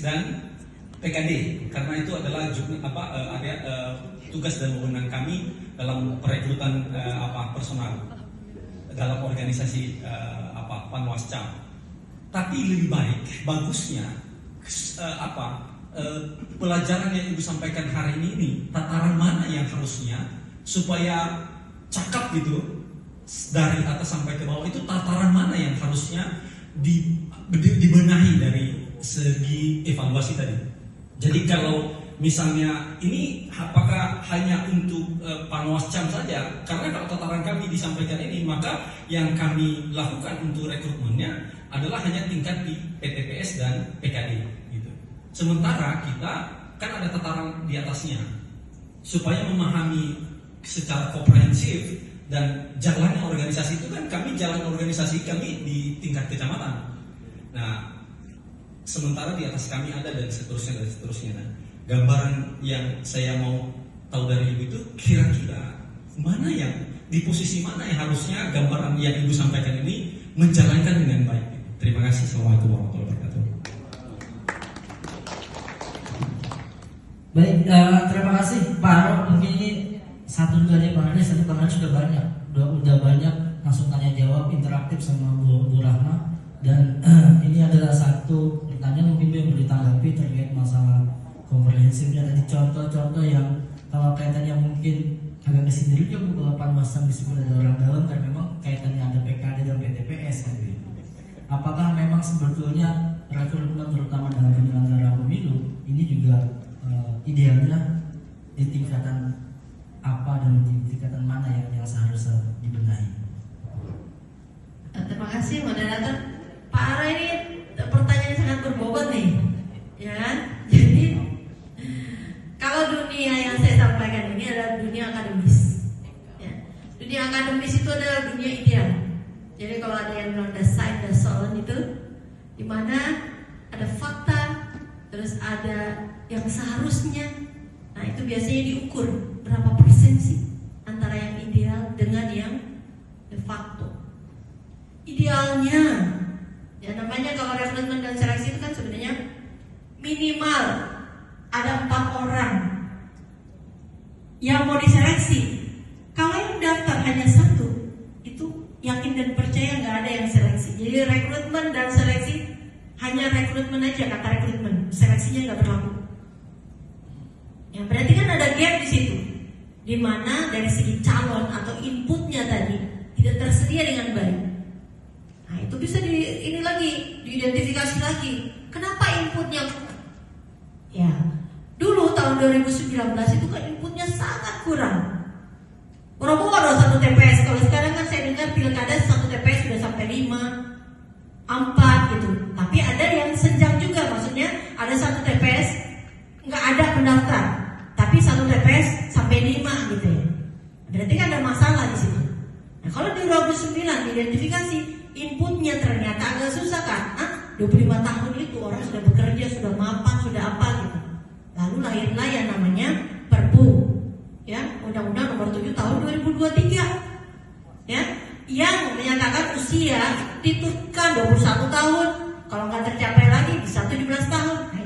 PTPS dan PKD, karena itu adalah tugas dan wewenang kami dalam perekrutan personal dalam organisasi Panwascam. Tapi lebih baik, bagusnya pelajaran yang Ibu sampaikan hari ini, tataran mana yang harusnya supaya cakap gitu dari atas sampai ke bawah, itu tataran mana yang harusnya dibenahi dari segi evaluasi tadi. Jadi kalau misalnya ini apakah hanya untuk Panwascam saja? Karena kalau tataran kami disampaikan ini, maka yang kami lakukan untuk rekrutmennya adalah hanya tingkat di PTPS dan PKD gitu. Sementara kita kan ada tataran di atasnya. Supaya memahami secara komprehensif dan jalannya organisasi itu kan jalan organisasi kami di tingkat kecamatan. Nah, sementara di atas kami ada dan seterusnya. Nah, gambaran yang saya mau tahu dari Ibu itu kira-kira mana yang di posisi mana yang harusnya gambaran yang Ibu sampaikan ini menjalankan dengan baik. Terima kasih. Assalamualaikum warahmatullahi wabarakatuh. Baik, terima kasih Pak Aro. Mungkin ini satu dua aja Bang Anies, tapi Bang Anies sudah banyak, udah banyak langsung tanya jawab interaktif sama Bu Rahma. Dan ini adalah satu pertanyaan mungkin yang boleh ditanggapi terkait masalah komprehensifnya. Tadi contoh-contoh yang kalau kaitannya mungkin agak kesindir juga bahwa Panwascam disebut ada orang dalam, dan memang kaitannya ada PKD dan PTPS kan gitu. Apakah memang sebetulnya rekrutmen terutama dalam penyelenggaraan pemilu ini juga idealnya di tingkatan apa dan di tingkatan mana yang seharusnya dibenahi? Terima kasih moderator. Pak Ara, ini pertanyaan sangat berbobot nih, ya kan? Jadi kalau dunia yang saya sampaikan ini adalah dunia akademis, ya. Dunia akademis itu adalah dunia ideal. Jadi kalau ada yang bilang the science, the soul itu, dimana ada fakta, terus ada yang seharusnya. Nah itu biasanya diukur berapa persen sih antara yang ideal dengan yang de facto. Idealnya, ya namanya kalau rekrutmen dan seleksi itu kan sebenarnya minimal ada 4 orang yang mau diseleksi. Kalau yang daftar hanya 1, itu yakin dan percaya nggak ada yang seleksi. Jadi rekrutmen dan seleksi hanya rekrutmen aja, kata rekrutmen, seleksinya nggak berlaku. Yang berarti kan ada gap di situ, di mana dari segi calon atau inputnya tadi tidak tersedia dengan baik. Nah itu bisa diidentifikasi lagi. Kenapa inputnya? Ya, dulu tahun 2019 itu kan inputnya sangat kurang. Boro-boro 1 TPS. Kalau sekarang kan saya dengar pilkada 1 TPS sudah sampai 5, 4 gitu. Tapi ada yang senjang juga, maksudnya ada 1 TPS nggak ada pendaftar, tapi 1 TPS sampai 5 gitu ya. Berarti kan ada masalah di situ. Nah kalau di 29 identifikasi inputnya ternyata agak susah kan? 25 tahun itu orang sudah bekerja, sudah mapan, sudah apa gitu. Lalu lahirlah yang namanya Perpu, ya, Undang-Undang Nomor 7 Tahun 2023, ya, yang menyatakan usia diturunkan 21 tahun, kalau nggak tercapai lagi bisa 17 tahun.